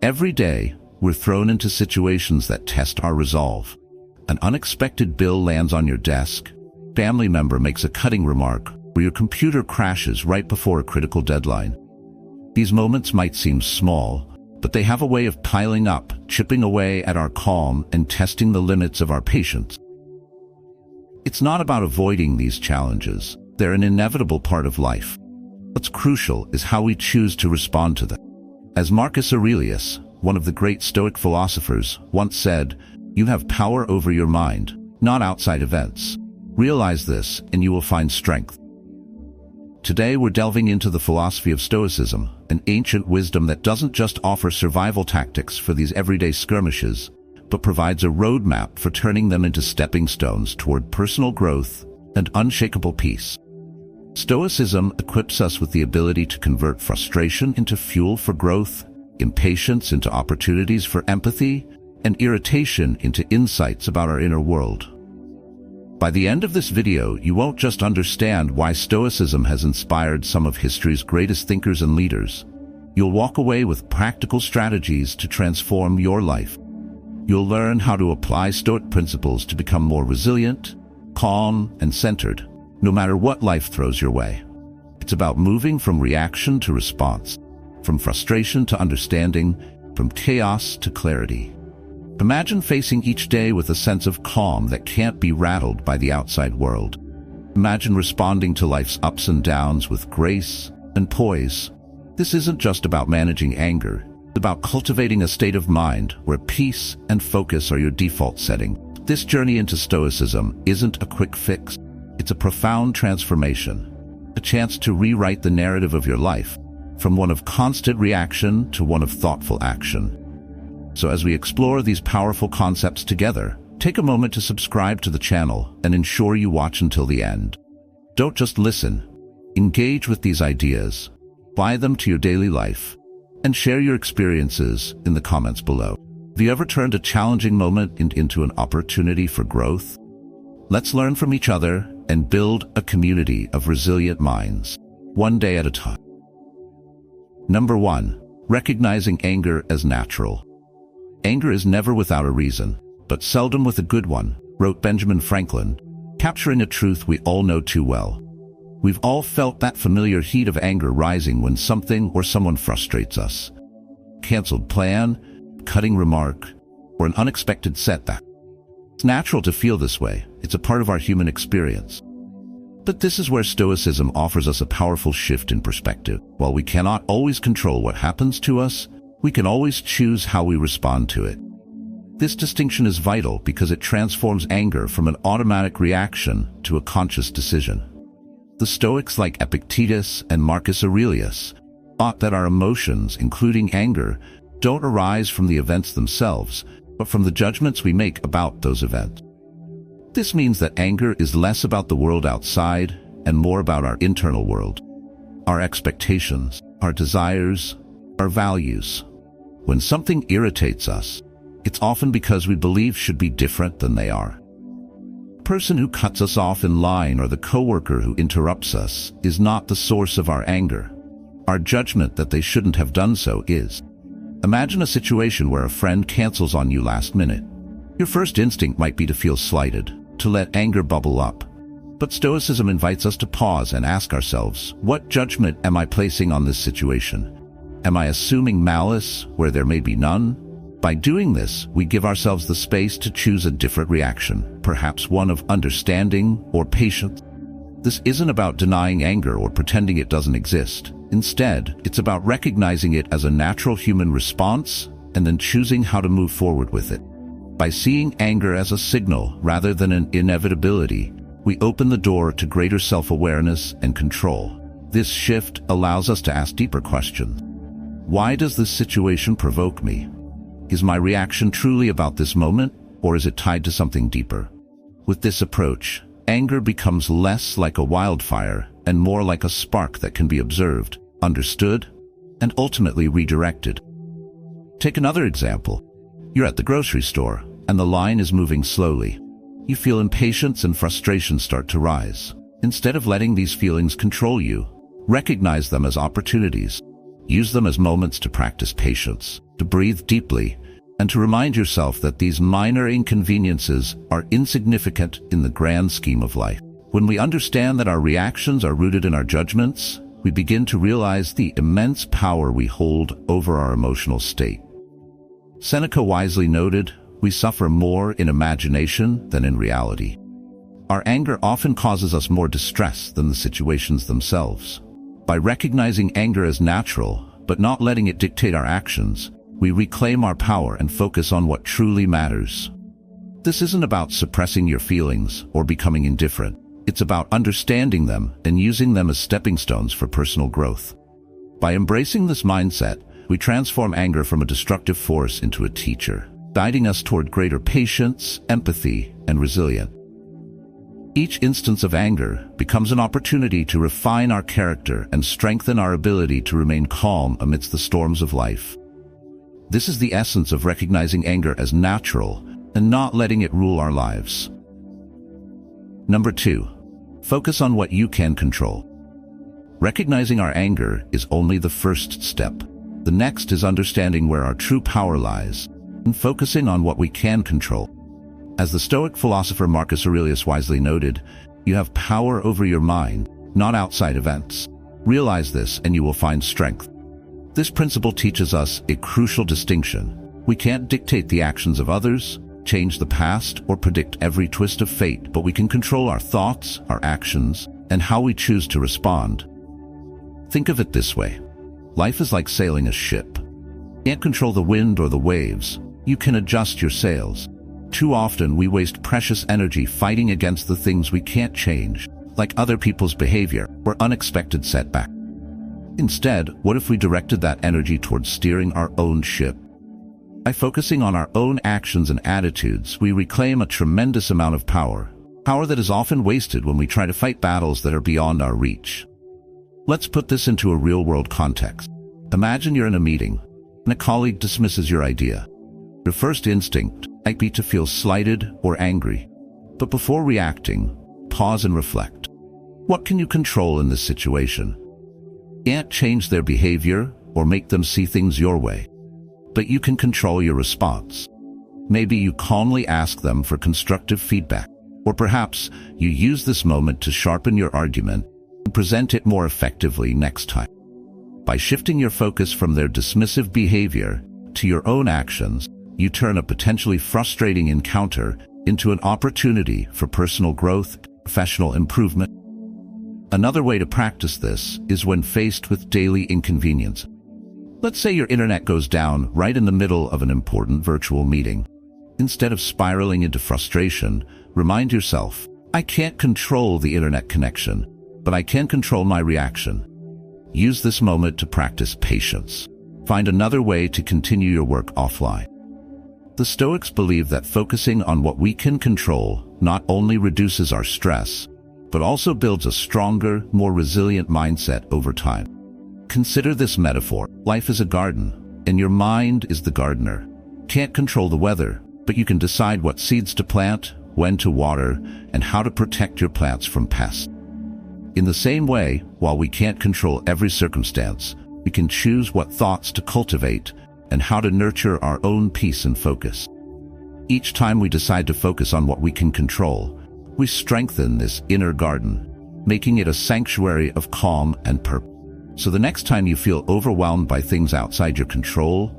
Every day, we're thrown into situations that test our resolve. An unexpected bill lands on your desk, a family member makes a cutting remark, or your computer crashes right before a critical deadline. These moments might seem small, but they have a way of piling up, chipping away at our calm and testing the limits of our patience. It's not about avoiding these challenges. They're an inevitable part of life. What's crucial is how we choose to respond to them. As Marcus Aurelius, one of the great Stoic philosophers, once said, "You have power over your mind, not outside events. Realize this, and you will find strength." Today we're delving into the philosophy of Stoicism, an ancient wisdom that doesn't just offer survival tactics for these everyday skirmishes, but provides a roadmap for turning them into stepping stones toward personal growth and unshakable peace. Stoicism equips us with the ability to convert frustration into fuel for growth, impatience into opportunities for empathy, and irritation into insights about our inner world. By the end of this video, you won't just understand why Stoicism has inspired some of history's greatest thinkers and leaders. You'll walk away with practical strategies to transform your life. You'll learn how to apply Stoic principles to become more resilient, calm, and centered, no matter what life throws your way. It's about moving from reaction to response, from frustration to understanding, from chaos to clarity. Imagine facing each day with a sense of calm that can't be rattled by the outside world. Imagine responding to life's ups and downs with grace and poise. This isn't just about managing anger. It's about cultivating a state of mind where peace and focus are your default setting. This journey into Stoicism isn't a quick fix. It's a profound transformation, a chance to rewrite the narrative of your life, from one of constant reaction to one of thoughtful action. So as we explore these powerful concepts together, take a moment to subscribe to the channel and ensure you watch until the end. Don't just listen. Engage with these ideas, apply them to your daily life, and share your experiences in the comments below. Have you ever turned a challenging moment into an opportunity for growth? Let's learn from each other and build a community of resilient minds, one day at a time. Number 1. Recognizing anger as natural. Anger is never without a reason, but seldom with a good one, wrote Benjamin Franklin, capturing a truth we all know too well. We've all felt that familiar heat of anger rising when something or someone frustrates us. Canceled plan, cutting remark, or an unexpected setback. It's natural to feel this way. It's a part of our human experience. But this is where Stoicism offers us a powerful shift in perspective. While we cannot always control what happens to us, we can always choose how we respond to it. This distinction is vital because it transforms anger from an automatic reaction to a conscious decision. The Stoics like Epictetus and Marcus Aurelius thought that our emotions, including anger, don't arise from the events themselves, but from the judgments we make about those events. This means that anger is less about the world outside and more about our internal world, our expectations, our desires, our values. When something irritates us, it's often because we believe should be different than they are. The person who cuts us off in line or the coworker who interrupts us is not the source of our anger. Our judgment that they shouldn't have done so is. Imagine a situation where a friend cancels on you last minute. Your first instinct might be to feel slighted, to let anger bubble up. But Stoicism invites us to pause and ask ourselves, what judgment am I placing on this situation? Am I assuming malice where there may be none? By doing this, we give ourselves the space to choose a different reaction, perhaps one of understanding or patience. This isn't about denying anger or pretending it doesn't exist. Instead, it's about recognizing it as a natural human response and then choosing how to move forward with it. By seeing anger as a signal rather than an inevitability, we open the door to greater self-awareness and control. This shift allows us to ask deeper questions. Why does this situation provoke me? Is my reaction truly about this moment, or is it tied to something deeper? With this approach, anger becomes less like a wildfire and more like a spark that can be observed, understood, and ultimately redirected. Take another example. You're at the grocery store, and the line is moving slowly. You feel impatience and frustration start to rise. Instead of letting these feelings control you, recognize them as opportunities. Use them as moments to practice patience. to breathe deeply, and to remind yourself that these minor inconveniences are insignificant in the grand scheme of life. When we understand that our reactions are rooted in our judgments, we begin to realize the immense power we hold over our emotional state. Seneca wisely noted, "We suffer more in imagination than in reality." Our anger often causes us more distress than the situations themselves. By recognizing anger as natural, but not letting it dictate our actions, we reclaim our power and focus on what truly matters. This isn't about suppressing your feelings or becoming indifferent. It's about understanding them and using them as stepping stones for personal growth. By embracing this mindset, we transform anger from a destructive force into a teacher, guiding us toward greater patience, empathy, and resilience. Each instance of anger becomes an opportunity to refine our character and strengthen our ability to remain calm amidst the storms of life. This is the essence of recognizing anger as natural and not letting it rule our lives. Number 2, focus on what you can control. Recognizing our anger is only the first step. The next is understanding where our true power lies and focusing on what we can control. As the Stoic philosopher Marcus Aurelius wisely noted, you have power over your mind, not outside events. Realize this and you will find strength. This principle teaches us a crucial distinction. We can't dictate the actions of others, change the past, or predict every twist of fate, but we can control our thoughts, our actions, and how we choose to respond. Think of it this way. Life is like sailing a ship. You can't control the wind or the waves. You can adjust your sails. Too often we waste precious energy fighting against the things we can't change, like other people's behavior or unexpected setbacks. Instead, what if we directed that energy towards steering our own ship? By focusing on our own actions and attitudes, we reclaim a tremendous amount of power that is often wasted when we try to fight battles that are beyond our reach. Let's put this into a real-world context. Imagine you're in a meeting, and a colleague dismisses your idea. Your first instinct might be to feel slighted or angry, but before reacting, pause and reflect. What can you control in this situation? You can't change their behavior or make them see things your way, but you can control your response. Maybe you calmly ask them for constructive feedback, or perhaps you use this moment to sharpen your argument and present it more effectively next time. By shifting your focus from their dismissive behavior to your own actions, you turn a potentially frustrating encounter into an opportunity for personal growth and professional improvement. Another way to practice this is when faced with daily inconvenience. Let's say your internet goes down right in the middle of an important virtual meeting. Instead of spiraling into frustration, remind yourself, I can't control the internet connection, but I can control my reaction. Use this moment to practice patience. Find another way to continue your work offline. The Stoics believe that focusing on what we can control not only reduces our stress, but also builds a stronger, more resilient mindset over time. Consider this metaphor. Life is a garden, and your mind is the gardener. Can't control the weather, but you can decide what seeds to plant, when to water, and how to protect your plants from pests. In the same way, while we can't control every circumstance, we can choose what thoughts to cultivate and how to nurture our own peace and focus. Each time we decide to focus on what we can control, we strengthen this inner garden, making it a sanctuary of calm and purpose. So the next time you feel overwhelmed by things outside your control,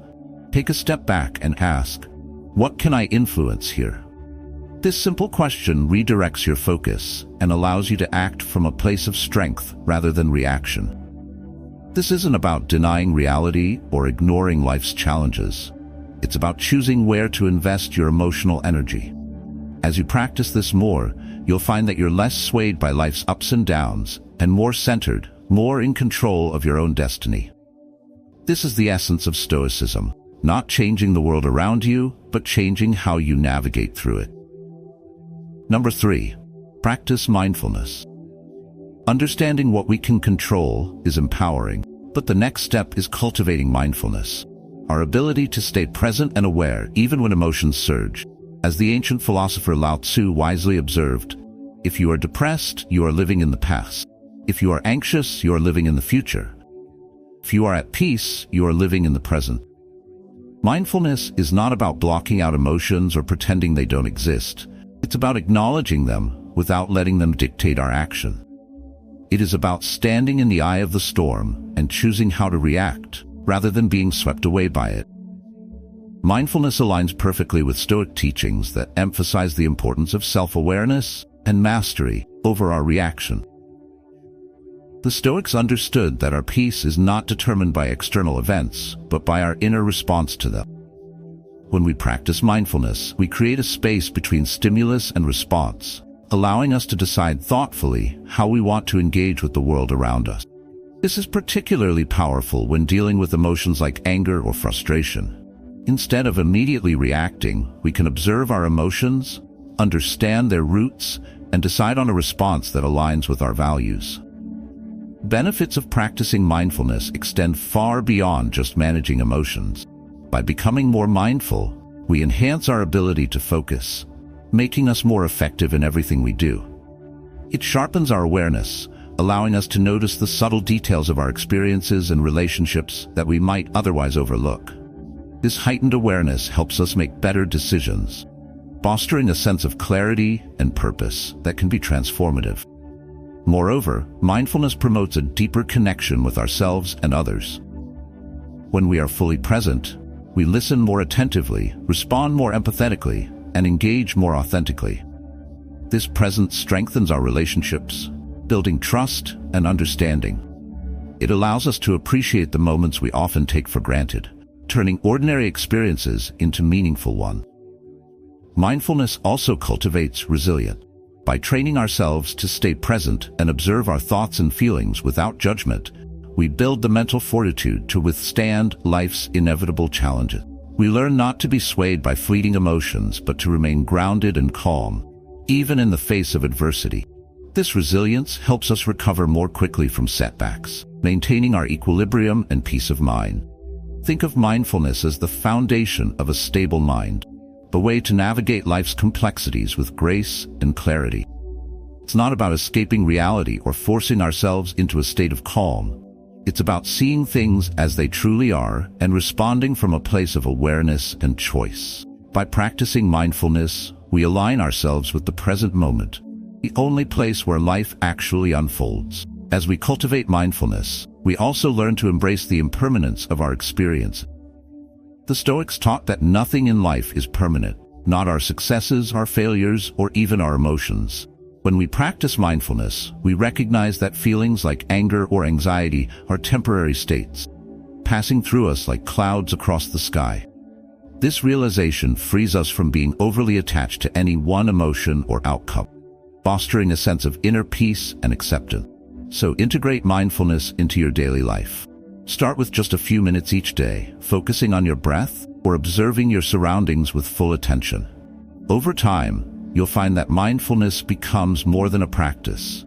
take a step back and ask, what can I influence here? This simple question redirects your focus and allows you to act from a place of strength rather than reaction. This isn't about denying reality or ignoring life's challenges. It's about choosing where to invest your emotional energy. As you practice this more, you'll find that you're less swayed by life's ups and downs and more centered, more in control of your own destiny. This is the essence of Stoicism, not changing the world around you, but changing how you navigate through it. Number 3, practice mindfulness. Understanding what we can control is empowering, but the next step is cultivating mindfulness, our ability to stay present and aware even when emotions surge. As the ancient philosopher Lao Tzu wisely observed, if you are depressed, you are living in the past. If you are anxious, you are living in the future. If you are at peace, you are living in the present. Mindfulness is not about blocking out emotions or pretending they don't exist. It's about acknowledging them without letting them dictate our action. It is about standing in the eye of the storm and choosing how to react, rather than being swept away by it. Mindfulness aligns perfectly with Stoic teachings that emphasize the importance of self-awareness and mastery over our reaction. The Stoics understood that our peace is not determined by external events, but by our inner response to them. When we practice mindfulness, we create a space between stimulus and response, allowing us to decide thoughtfully how we want to engage with the world around us. This is particularly powerful when dealing with emotions like anger or frustration. Instead of immediately reacting, we can observe our emotions, understand their roots, and decide on a response that aligns with our values. Benefits of practicing mindfulness extend far beyond just managing emotions. By becoming more mindful, we enhance our ability to focus, making us more effective in everything we do. It sharpens our awareness, allowing us to notice the subtle details of our experiences and relationships that we might otherwise overlook. This heightened awareness helps us make better decisions, fostering a sense of clarity and purpose that can be transformative. Moreover, mindfulness promotes a deeper connection with ourselves and others. When we are fully present, we listen more attentively, respond more empathetically, and engage more authentically. This presence strengthens our relationships, building trust and understanding. It allows us to appreciate the moments we often take for granted, turning ordinary experiences into meaningful ones. Mindfulness also cultivates resilience. By training ourselves to stay present and observe our thoughts and feelings without judgment, we build the mental fortitude to withstand life's inevitable challenges. We learn not to be swayed by fleeting emotions, but to remain grounded and calm, even in the face of adversity. This resilience helps us recover more quickly from setbacks, maintaining our equilibrium and peace of mind. Think of mindfulness as the foundation of a stable mind, a way to navigate life's complexities with grace and clarity. It's not about escaping reality or forcing ourselves into a state of calm. It's about seeing things as they truly are and responding from a place of awareness and choice. By practicing mindfulness, we align ourselves with the present moment, the only place where life actually unfolds. As we cultivate mindfulness, we also learn to embrace the impermanence of our experience. The Stoics taught that nothing in life is permanent, not our successes, our failures, or even our emotions. When we practice mindfulness, we recognize that feelings like anger or anxiety are temporary states, passing through us like clouds across the sky. This realization frees us from being overly attached to any one emotion or outcome, fostering a sense of inner peace and acceptance. So integrate mindfulness into your daily life. Start with just a few minutes each day, focusing on your breath or observing your surroundings with full attention. Over time, you'll find that mindfulness becomes more than a practice.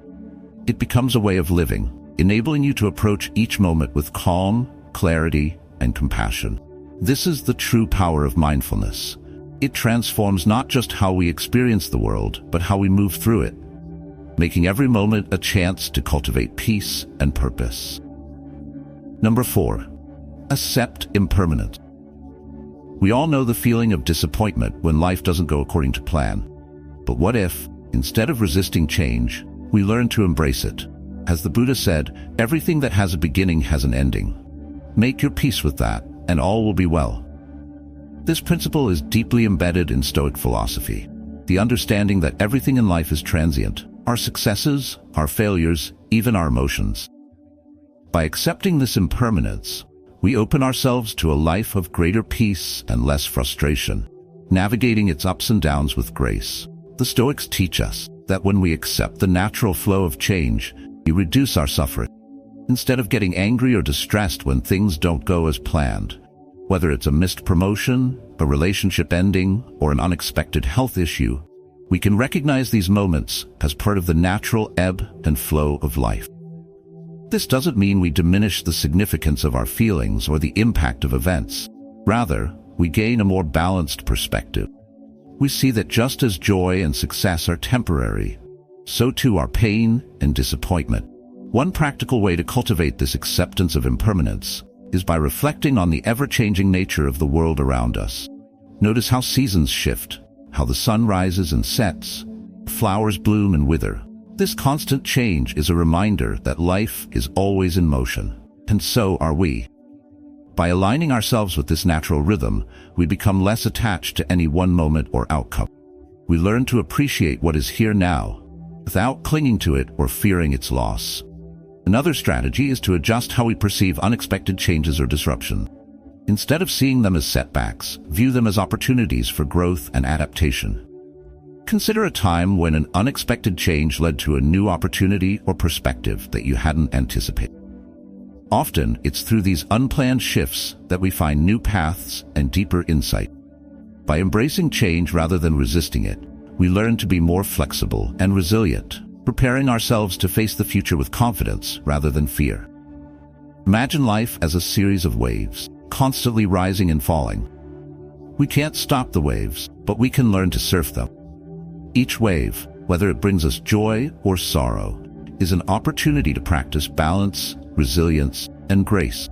It becomes a way of living, enabling you to approach each moment with calm, clarity, and compassion. This is the true power of mindfulness. It transforms not just how we experience the world, but how we move through it, making every moment a chance to cultivate peace and purpose. Number 4, accept impermanence. We all know the feeling of disappointment when life doesn't go according to plan. But what if, instead of resisting change, we learn to embrace it? As the Buddha said, everything that has a beginning has an ending. Make your peace with that, and all will be well. This principle is deeply embedded in Stoic philosophy, the understanding that everything in life is transient, our successes, our failures, even our emotions. By accepting this impermanence, we open ourselves to a life of greater peace and less frustration, navigating its ups and downs with grace. The Stoics teach us that when we accept the natural flow of change, we reduce our suffering. Instead of getting angry or distressed when things don't go as planned, whether it's a missed promotion, a relationship ending, or an unexpected health issue, we can recognize these moments as part of the natural ebb and flow of life. This doesn't mean we diminish the significance of our feelings or the impact of events. Rather, we gain a more balanced perspective. We see that just as joy and success are temporary, so too are pain and disappointment. One practical way to cultivate this acceptance of impermanence is by reflecting on the ever-changing nature of the world around us. Notice how seasons shift, how the sun rises and sets, flowers bloom and wither. This constant change is a reminder that life is always in motion, and so are we. By aligning ourselves with this natural rhythm, we become less attached to any one moment or outcome. We learn to appreciate what is here now, without clinging to it or fearing its loss. Another strategy is to adjust how we perceive unexpected changes or disruption. Instead of seeing them as setbacks, view them as opportunities for growth and adaptation. Consider a time when an unexpected change led to a new opportunity or perspective that you hadn't anticipated. Often, it's through these unplanned shifts that we find new paths and deeper insight. By embracing change rather than resisting it, we learn to be more flexible and resilient, preparing ourselves to face the future with confidence rather than fear. Imagine life as a series of waves, constantly rising and falling. We can't stop the waves, but we can learn to surf them. Each wave, whether it brings us joy or sorrow, is an opportunity to practice balance, resilience, and grace.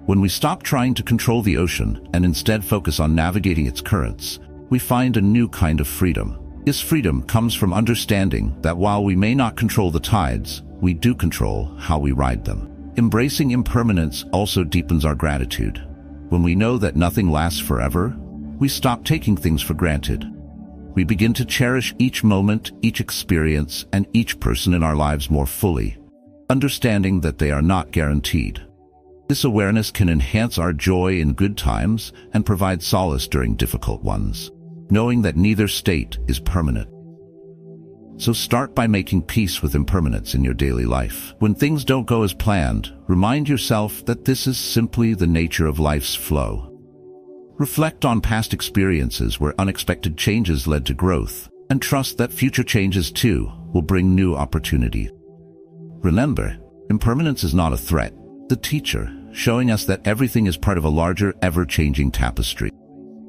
When we stop trying to control the ocean and instead focus on navigating its currents, we find a new kind of freedom. This freedom comes from understanding that while we may not control the tides, we do control how we ride them. Embracing impermanence also deepens our gratitude. When we know that nothing lasts forever, we stop taking things for granted. We begin to cherish each moment, each experience, and each person in our lives more fully, understanding that they are not guaranteed. This awareness can enhance our joy in good times and provide solace during difficult ones, knowing that neither state is permanent. So start by making peace with impermanence in your daily life. When things don't go as planned, remind yourself that this is simply the nature of life's flow. Reflect on past experiences where unexpected changes led to growth, and trust that future changes too will bring new opportunities. Remember, impermanence is not a threat, the teacher, showing us that everything is part of a larger, ever-changing tapestry.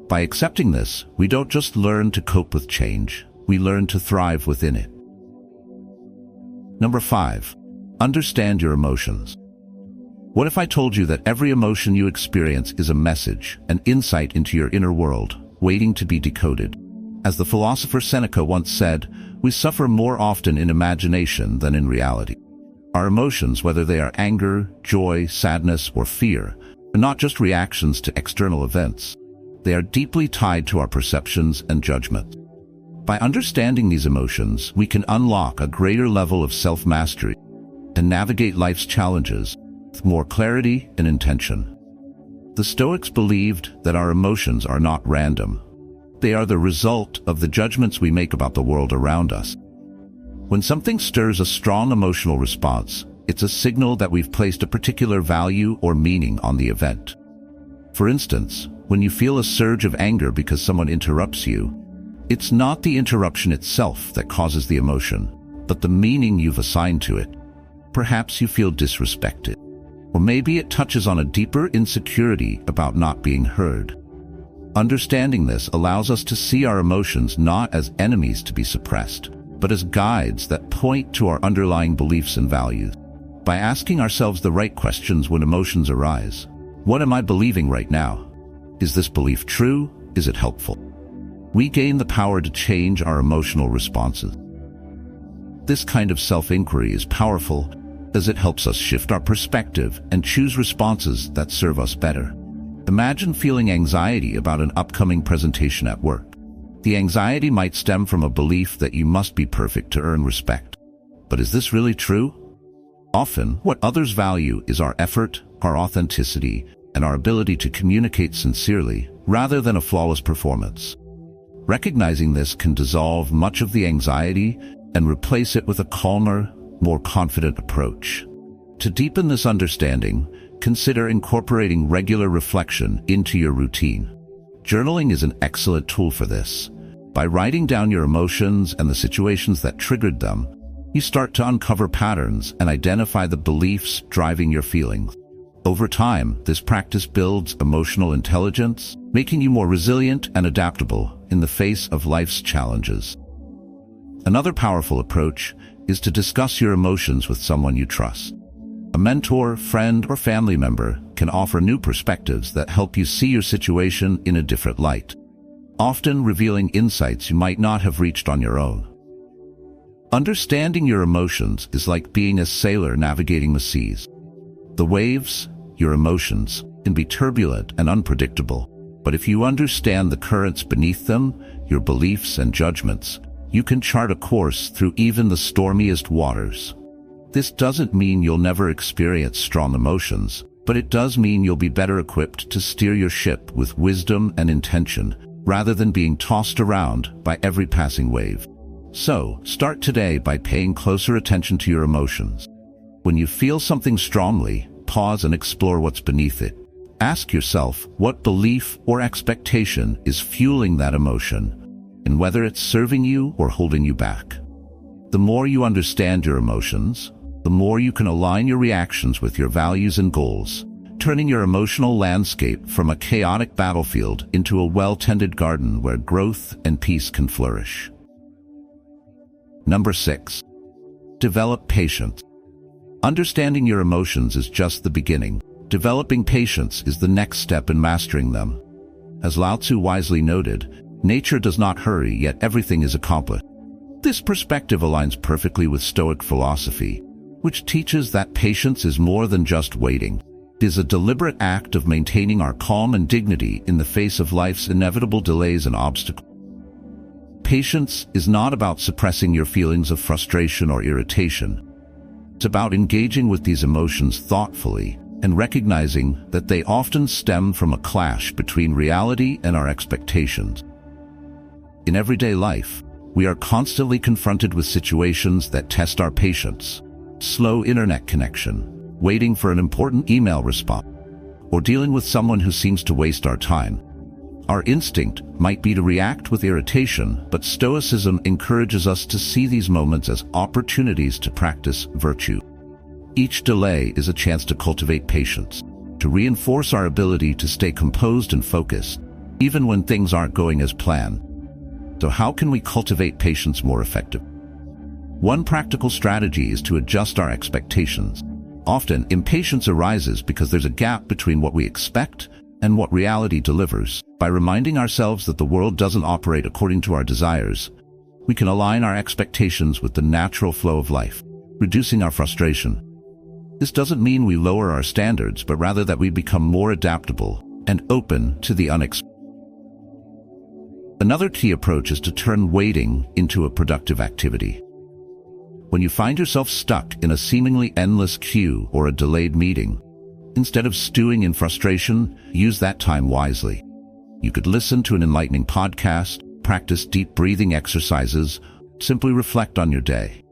By accepting this, we don't just learn to cope with change, we learn to thrive within it. Number 5. Understand your emotions. What if I told you that every emotion you experience is a message, an insight into your inner world, waiting to be decoded? As the philosopher Seneca once said, we suffer more often in imagination than in reality. Our emotions, whether they are anger, joy, sadness, or fear, are not just reactions to external events. They are deeply tied to our perceptions and judgments. By understanding these emotions, we can unlock a greater level of self-mastery and navigate life's challenges with more clarity and intention. The Stoics believed that our emotions are not random. They are the result of the judgments we make about the world around us. When something stirs a strong emotional response, it's a signal that we've placed a particular value or meaning on the event. For instance, when you feel a surge of anger because someone interrupts you, it's not the interruption itself that causes the emotion, but the meaning you've assigned to it. Perhaps you feel disrespected, or maybe it touches on a deeper insecurity about not being heard. Understanding this allows us to see our emotions not as enemies to be suppressed, but as guides that point to our underlying beliefs and values. By asking ourselves the right questions when emotions arise, what am I believing right now? Is this belief true? Is it helpful? We gain the power to change our emotional responses. This kind of self-inquiry is powerful as it helps us shift our perspective and choose responses that serve us better. Imagine feeling anxiety about an upcoming presentation at work. The anxiety might stem from a belief that you must be perfect to earn respect. But is this really true? Often, what others value is our effort, our authenticity, and our ability to communicate sincerely, rather than a flawless performance. Recognizing this can dissolve much of the anxiety and replace it with a calmer, more confident approach. To deepen this understanding, consider incorporating regular reflection into your routine. Journaling is an excellent tool for this. By writing down your emotions and the situations that triggered them, you start to uncover patterns and identify the beliefs driving your feelings. Over time, this practice builds emotional intelligence, making you more resilient and adaptable in the face of life's challenges. Another powerful approach is to discuss your emotions with someone you trust. A mentor, friend, or family member can offer new perspectives that help you see your situation in a different light, often revealing insights you might not have reached on your own. Understanding your emotions is like being a sailor navigating the seas. The waves, your emotions, can be turbulent and unpredictable, but if you understand the currents beneath them, your beliefs and judgments, you can chart a course through even the stormiest waters. This doesn't mean you'll never experience strong emotions, but it does mean you'll be better equipped to steer your ship with wisdom and intention, rather than being tossed around by every passing wave. So, start today by paying closer attention to your emotions. When you feel something strongly, pause and explore what's beneath it. Ask yourself what belief or expectation is fueling that emotion, and whether it's serving you or holding you back. The more you understand your emotions, the more you can align your reactions with your values and goals, turning your emotional landscape from a chaotic battlefield into a well-tended garden where growth and peace can flourish. Number 6. Develop patience. Understanding your emotions is just the beginning. Developing patience is the next step in mastering them. As Lao Tzu wisely noted, nature does not hurry, yet everything is accomplished. This perspective aligns perfectly with Stoic philosophy, which teaches that patience is more than just waiting. It is a deliberate act of maintaining our calm and dignity in the face of life's inevitable delays and obstacles. Patience is not about suppressing your feelings of frustration or irritation. It's about engaging with these emotions thoughtfully and recognizing that they often stem from a clash between reality and our expectations. In everyday life, we are constantly confronted with situations that test our patience. Slow internet connection, waiting for an important email response, or dealing with someone who seems to waste our time. Our instinct might be to react with irritation, but Stoicism encourages us to see these moments as opportunities to practice virtue. Each delay is a chance to cultivate patience, to reinforce our ability to stay composed and focused, even when things aren't going as planned. So how can we cultivate patience more effectively? One practical strategy is to adjust our expectations. Often, impatience arises because there's a gap between what we expect and what reality delivers. By reminding ourselves that the world doesn't operate according to our desires, we can align our expectations with the natural flow of life, reducing our frustration. This doesn't mean we lower our standards, but rather that we become more adaptable and open to the unexpected. Another key approach is to turn waiting into a productive activity. When you find yourself stuck in a seemingly endless queue or a delayed meeting, instead of stewing in frustration, use that time wisely. You could listen to an enlightening podcast, practice deep breathing exercises, simply reflect on your day.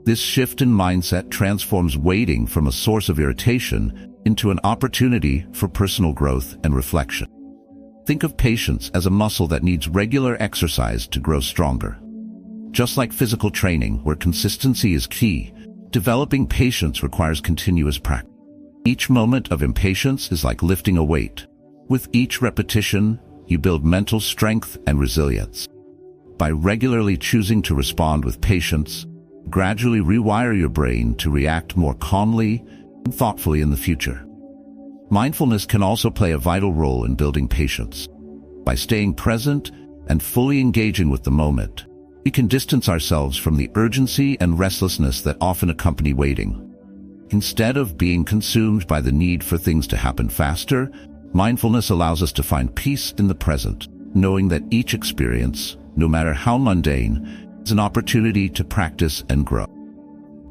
This shift in mindset transforms waiting from a source of irritation into an opportunity for personal growth and reflection. Think of patience as a muscle that needs regular exercise to grow stronger. Just like physical training, where consistency is key, developing patience requires continuous practice. Each moment of impatience is like lifting a weight. With each repetition, you build mental strength and resilience. By regularly choosing to respond with patience, gradually rewire your brain to react more calmly and thoughtfully in the future. Mindfulness can also play a vital role in building patience. By staying present and fully engaging with the moment, we can distance ourselves from the urgency and restlessness that often accompany waiting. Instead of being consumed by the need for things to happen faster, mindfulness allows us to find peace in the present, knowing that each experience, no matter how mundane, is an opportunity to practice and grow.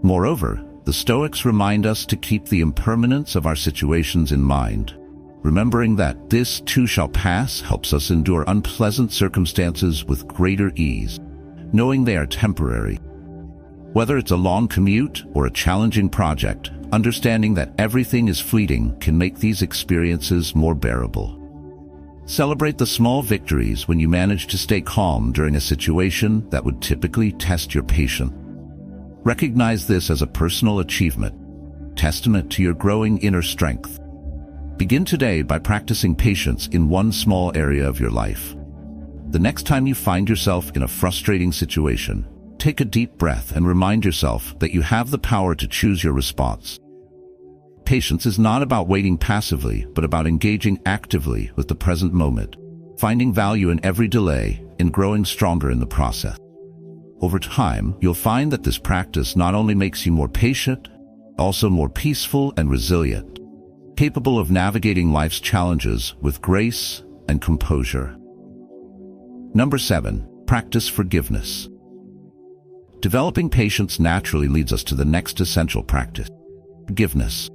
Moreover, the Stoics remind us to keep the impermanence of our situations in mind. Remembering that this too shall pass helps us endure unpleasant circumstances with greater ease, knowing they are temporary. Whether it's a long commute or a challenging project, understanding that everything is fleeting can make these experiences more bearable. Celebrate the small victories when you manage to stay calm during a situation that would typically test your patience. Recognize this as a personal achievement, testament to your growing inner strength. Begin today by practicing patience in one small area of your life. The next time you find yourself in a frustrating situation, take a deep breath and remind yourself that you have the power to choose your response. Patience is not about waiting passively, but about engaging actively with the present moment, finding value in every delay and growing stronger in the process. Over time, you'll find that this practice not only makes you more patient, also more peaceful and resilient, capable of navigating life's challenges with grace and composure. Number 7, practice forgiveness. Developing patience naturally leads us to the next essential practice, forgiveness.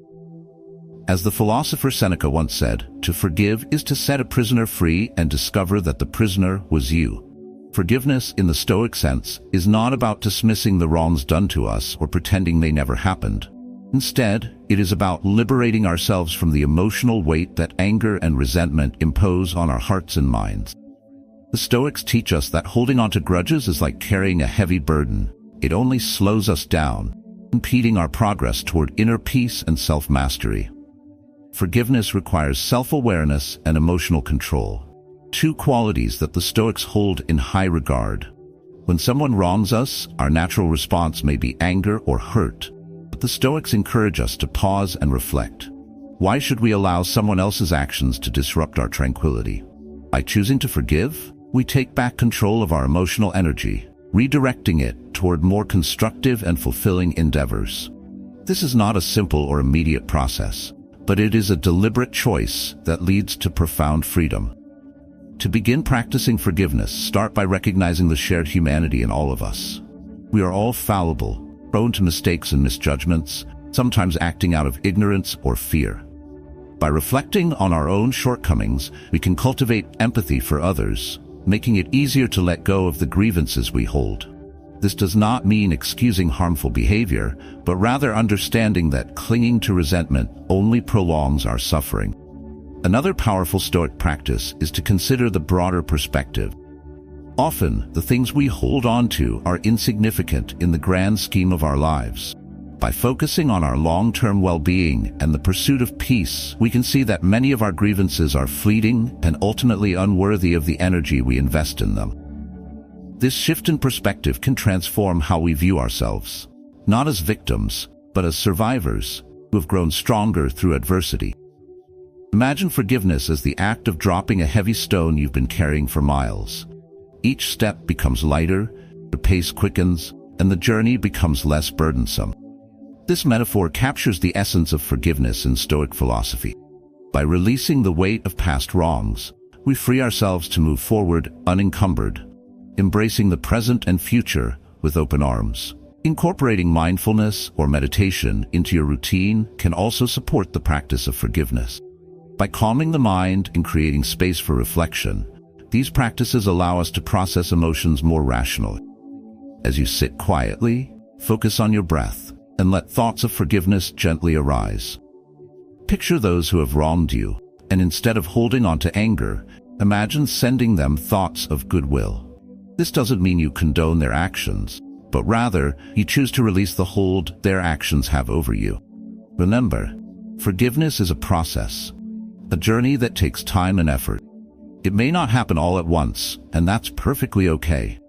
As the philosopher Seneca once said, to forgive is to set a prisoner free and discover that the prisoner was you. Forgiveness, in the Stoic sense, is not about dismissing the wrongs done to us or pretending they never happened. Instead, it is about liberating ourselves from the emotional weight that anger and resentment impose on our hearts and minds. The Stoics teach us that holding on to grudges is like carrying a heavy burden. It only slows us down, impeding our progress toward inner peace and self-mastery. Forgiveness requires self-awareness and emotional control, two qualities that the Stoics hold in high regard. When someone wrongs us, our natural response may be anger or hurt, but the Stoics encourage us to pause and reflect. Why should we allow someone else's actions to disrupt our tranquility? By choosing to forgive, we take back control of our emotional energy, redirecting it toward more constructive and fulfilling endeavors. This is not a simple or immediate process, but it is a deliberate choice that leads to profound freedom. To begin practicing forgiveness, start by recognizing the shared humanity in all of us. We are all fallible, prone to mistakes and misjudgments, sometimes acting out of ignorance or fear. By reflecting on our own shortcomings, we can cultivate empathy for others, making it easier to let go of the grievances we hold. This does not mean excusing harmful behavior, but rather understanding that clinging to resentment only prolongs our suffering. Another powerful Stoic practice is to consider the broader perspective. Often, the things we hold on to are insignificant in the grand scheme of our lives. By focusing on our long-term well-being and the pursuit of peace, we can see that many of our grievances are fleeting and ultimately unworthy of the energy we invest in them. This shift in perspective can transform how we view ourselves, not as victims, but as survivors who have grown stronger through adversity. Imagine forgiveness as the act of dropping a heavy stone you've been carrying for miles. Each step becomes lighter, the pace quickens, and the journey becomes less burdensome. This metaphor captures the essence of forgiveness in Stoic philosophy. By releasing the weight of past wrongs, we free ourselves to move forward unencumbered, embracing the present and future with open arms. Incorporating mindfulness or meditation into your routine can also support the practice of forgiveness. By calming the mind and creating space for reflection, these practices allow us to process emotions more rationally. As you sit quietly, focus on your breath, and let thoughts of forgiveness gently arise. Picture those who have wronged you, and instead of holding on to anger, imagine sending them thoughts of goodwill. This doesn't mean you condone their actions, but rather, you choose to release the hold their actions have over you. Remember, forgiveness is a process, a journey that takes time and effort. It may not happen all at once, and that's perfectly okay.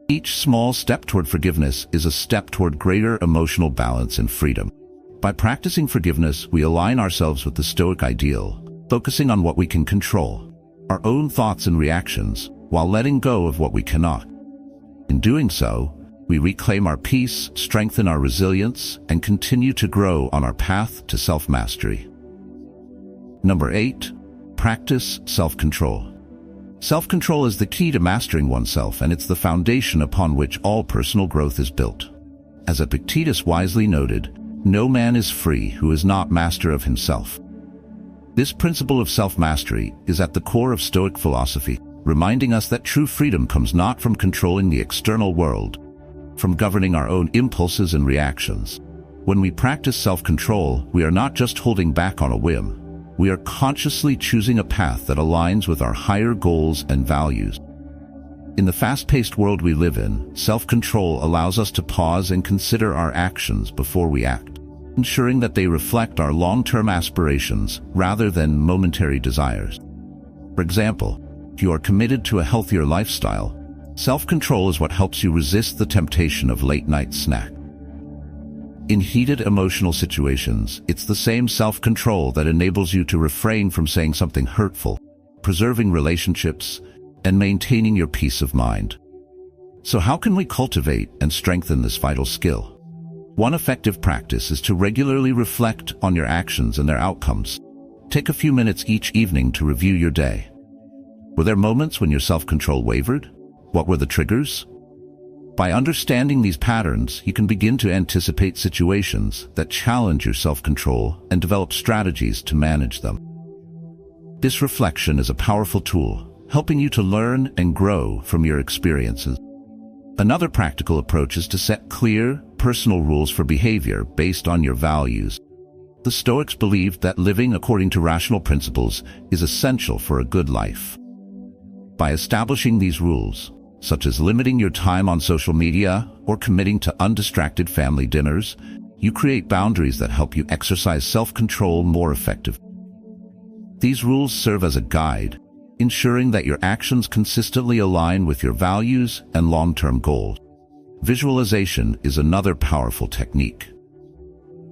Each small step toward forgiveness is a step toward greater emotional balance and freedom. By practicing forgiveness, we align ourselves with the Stoic ideal, focusing on what we can control, our own thoughts and reactions, while letting go of what we cannot. In doing so, we reclaim our peace, strengthen our resilience, and continue to grow on our path to self-mastery. Number 8, practice self-control. Self-control is the key to mastering oneself, and it's the foundation upon which all personal growth is built. As Epictetus wisely noted, no man is free who is not master of himself. This principle of self-mastery is at the core of Stoic philosophy, reminding us that true freedom comes not from controlling the external world, from governing our own impulses and reactions. When we practice self-control, we are not just holding back on a whim. We are consciously choosing a path that aligns with our higher goals and values. In the fast-paced world we live in, self-control allows us to pause and consider our actions before we act, ensuring that they reflect our long-term aspirations rather than momentary desires. For example, if you are committed to a healthier lifestyle, self-control is what helps you resist the temptation of late-night snack. In heated emotional situations, it's the same self-control that enables you to refrain from saying something hurtful, preserving relationships, and maintaining your peace of mind. So how can we cultivate and strengthen this vital skill? One effective practice is to regularly reflect on your actions and their outcomes. Take a few minutes each evening to review your day. Were there moments when your self-control wavered? What were the triggers? By understanding these patterns, you can begin to anticipate situations that challenge your self-control and develop strategies to manage them. This reflection is a powerful tool, helping you to learn and grow from your experiences. Another practical approach is to set clear, personal rules for behavior based on your values. The Stoics believed that living according to rational principles is essential for a good life. By establishing these rules, such as limiting your time on social media or committing to undistracted family dinners, you create boundaries that help you exercise self-control more effectively. These rules serve as a guide, ensuring that your actions consistently align with your values and long-term goals. Visualization is another powerful technique.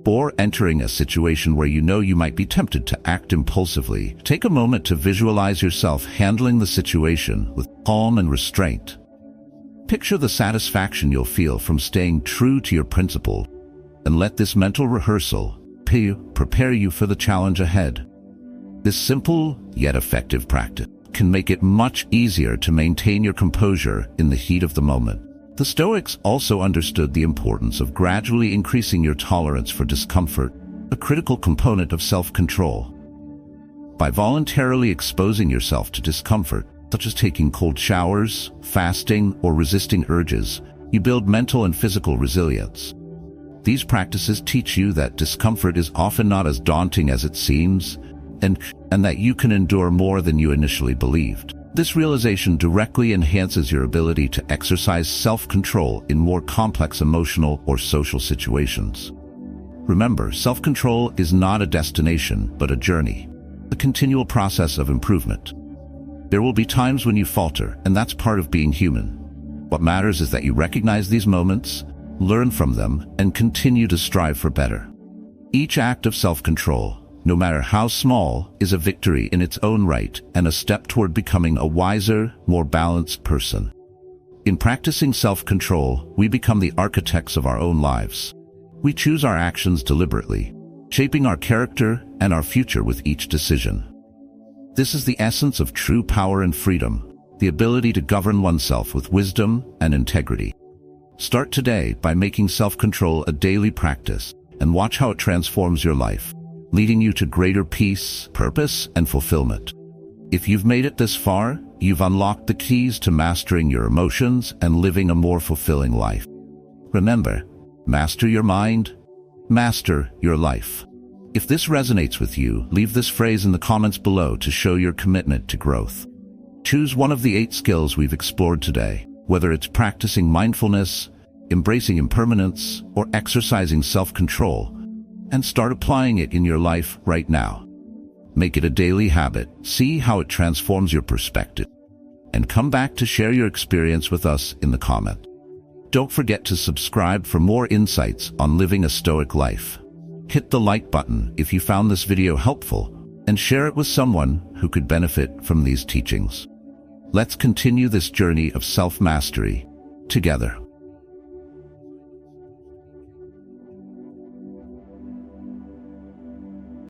Before entering a situation where you know you might be tempted to act impulsively, take a moment to visualize yourself handling the situation with calm and restraint. Picture the satisfaction you'll feel from staying true to your principle, and let this mental rehearsal prepare you for the challenge ahead. This simple yet effective practice can make it much easier to maintain your composure in the heat of the moment. The Stoics also understood the importance of gradually increasing your tolerance for discomfort, a critical component of self-control. By voluntarily exposing yourself to discomfort, such as taking cold showers, fasting, or resisting urges, you build mental and physical resilience. These practices teach you that discomfort is often not as daunting as it seems, and that you can endure more than you initially believed. This realization directly enhances your ability to exercise self-control in more complex emotional or social situations. Remember, self-control is not a destination, but a journey, a continual process of improvement. There will be times when you falter, and that's part of being human. What matters is that you recognize these moments, learn from them, and continue to strive for better. Each act of self-control, no matter how small, is a victory in its own right and a step toward becoming a wiser, more balanced person. In practicing self-control, we become the architects of our own lives. We choose our actions deliberately, shaping our character and our future with each decision. This is the essence of true power and freedom, the ability to govern oneself with wisdom and integrity. Start today by making self-control a daily practice and watch how it transforms your life, leading you to greater peace, purpose, and fulfillment. If you've made it this far, you've unlocked the keys to mastering your emotions and living a more fulfilling life. Remember, master your mind, master your life. If this resonates with you, leave this phrase in the comments below to show your commitment to growth. Choose one of the 8 skills we've explored today, whether it's practicing mindfulness, embracing impermanence, or exercising self-control, and start applying it in your life right now. Make it a daily habit, see how it transforms your perspective, and come back to share your experience with us in the comment. Don't forget to subscribe for more insights on living a Stoic life. Hit the like button if you found this video helpful, and share it with someone who could benefit from these teachings. Let's continue this journey of self-mastery together.